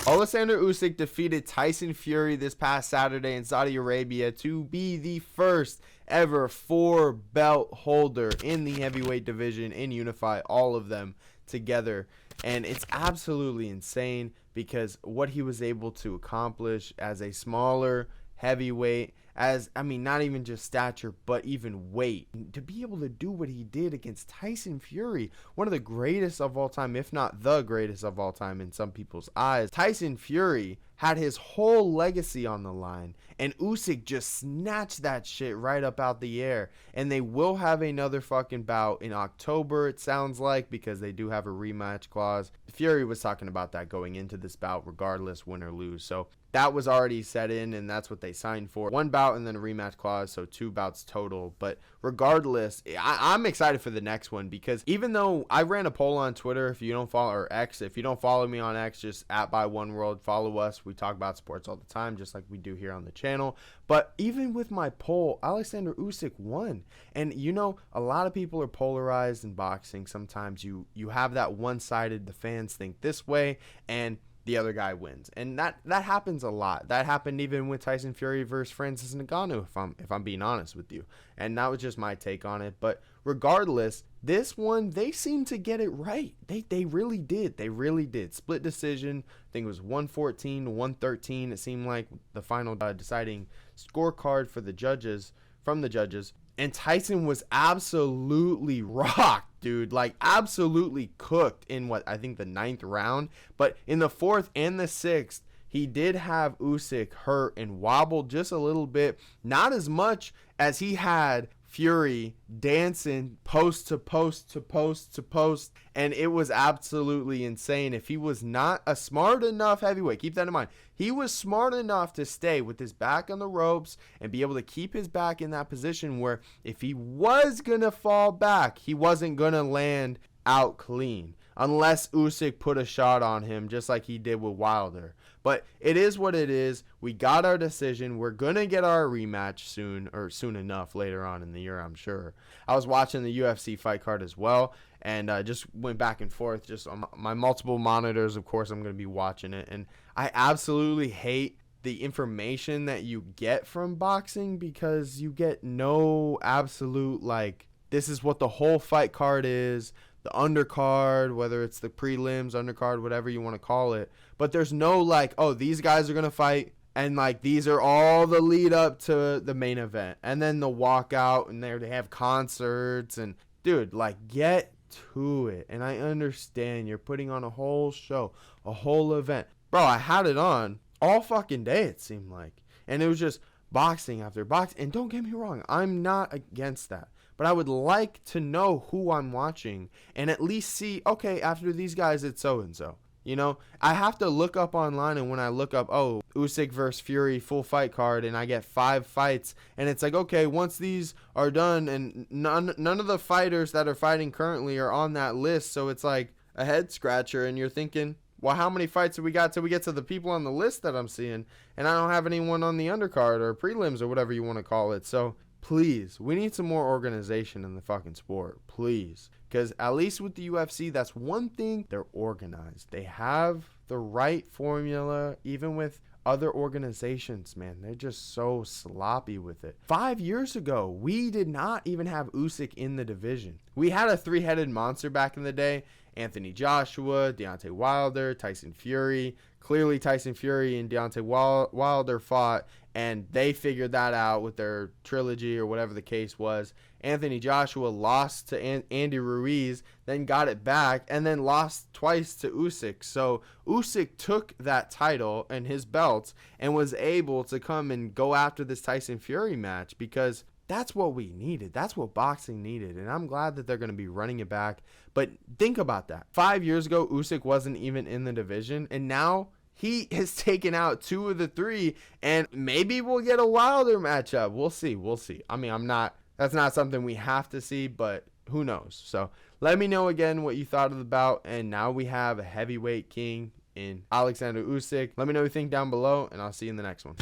Oleksandr Usyk defeated Tyson Fury this past Saturday in Saudi Arabia to be the first ever 4-belt holder in the heavyweight division and unify all of them together. And it's absolutely insane because what he was able to accomplish as a smaller heavyweight, not even just stature, but even weight, to be able to do what he did against Tyson Fury, one of the greatest of all time, if not the greatest of all time in some people's eyes. Tyson Fury had his whole legacy on the line, and Usyk just snatched that shit right up out the air. And they will have another fucking bout in October, it sounds like, because they do have a rematch clause. Fury was talking about that going into this bout, regardless, win or lose. So that was already set in, and that's what they signed for. One bout and then a rematch clause, so 2 bouts total. But regardless, I'm excited for the next one, because even though I ran a poll on Twitter, if you don't follow, or X, if you don't follow me on X, just @ByOneWorld, follow us. We talk about sports all the time, just like we do here on the channel. But even with my poll, Oleksandr Usyk won. And you know, a lot of people are polarized in boxing. Sometimes you have that one-sided, the fans think this way, and the other guy wins, and that happens a lot. That happened even with Tyson Fury versus Francis Ngannou, if I'm being honest with you. And that was just my take on it. But regardless, this one, they seem to get it right. They really did. They really did. Split decision. I think it was 114 to 113. It seemed like the final deciding scorecard for the judges, from the judges. And Tyson was absolutely rocked, dude. Like, absolutely cooked in what I think the 9th round. But in the 4th and the 6th, he did have Usyk hurt and wobbled just a little bit. Not as much as he had Fury dancing post to post to post to post, and it was absolutely insane. If he was not a smart enough heavyweight, keep that in mind, he was smart enough to stay with his back on the ropes and be able to keep his back in that position where if he was gonna fall back, he wasn't gonna land out clean unless Usyk put a shot on him just like he did with Wilder. But it is what it is. We got our decision. We're going to get our rematch soon, or soon enough later on in the year, I'm sure. I was watching the UFC fight card as well, and just went back and forth just on my multiple monitors. Of course, I'm going to be watching it, and I absolutely hate the information that you get from boxing, because you get no absolute, like, this is what the whole fight card is, the undercard, whether it's the prelims, undercard, whatever you want to call it. But there's no, like, oh, these guys are going to fight, and, like, these are all the lead up to the main event. And then the walkout, and they have concerts. And, dude, like, get to it. And I understand you're putting on a whole show, a whole event. Bro, I had it on all fucking day, it seemed like. And it was just boxing after boxing. And don't get me wrong, I'm not against that. But I would like to know who I'm watching and at least see, okay, after these guys, it's so-and-so. You know, I have to look up online, and when I look up, oh, Usyk versus Fury full fight card, and I get 5 fights, and it's like, okay, once these are done, and none of the fighters that are fighting currently are on that list, so it's like a head scratcher, and you're thinking, well, how many fights have we got till we get to the people on the list that I'm seeing, and I don't have anyone on the undercard or prelims or whatever you want to call it. So please, we need some more organization in the fucking sport, please. Because at least with the UFC, that's one thing, they're organized. They have the right formula, even with other organizations, man. They're just so sloppy with it. 5 years ago, we did not even have Usyk in the division. We had a 3-headed monster back in the day. Anthony Joshua, Deontay Wilder, Tyson Fury. Clearly, Tyson Fury and Deontay Wilder fought, and they figured that out with their trilogy or whatever the case was. Anthony Joshua lost to Andy Ruiz, then got it back, and then lost twice to Usyk. So Usyk took that title and his belts and was able to come and go after this Tyson Fury match, because that's what we needed. That's what boxing needed. And I'm glad that they're going to be running it back. But think about that. 5 years ago, Usyk wasn't even in the division. And now he has taken out 2 of the 3. And maybe we'll get a Wilder matchup. We'll see. We'll see. I mean, that's not something we have to see, but who knows? So let me know again what you thought of the bout. And now we have a heavyweight king in Oleksandr Usyk. Let me know what you think down below, and I'll see you in the next one.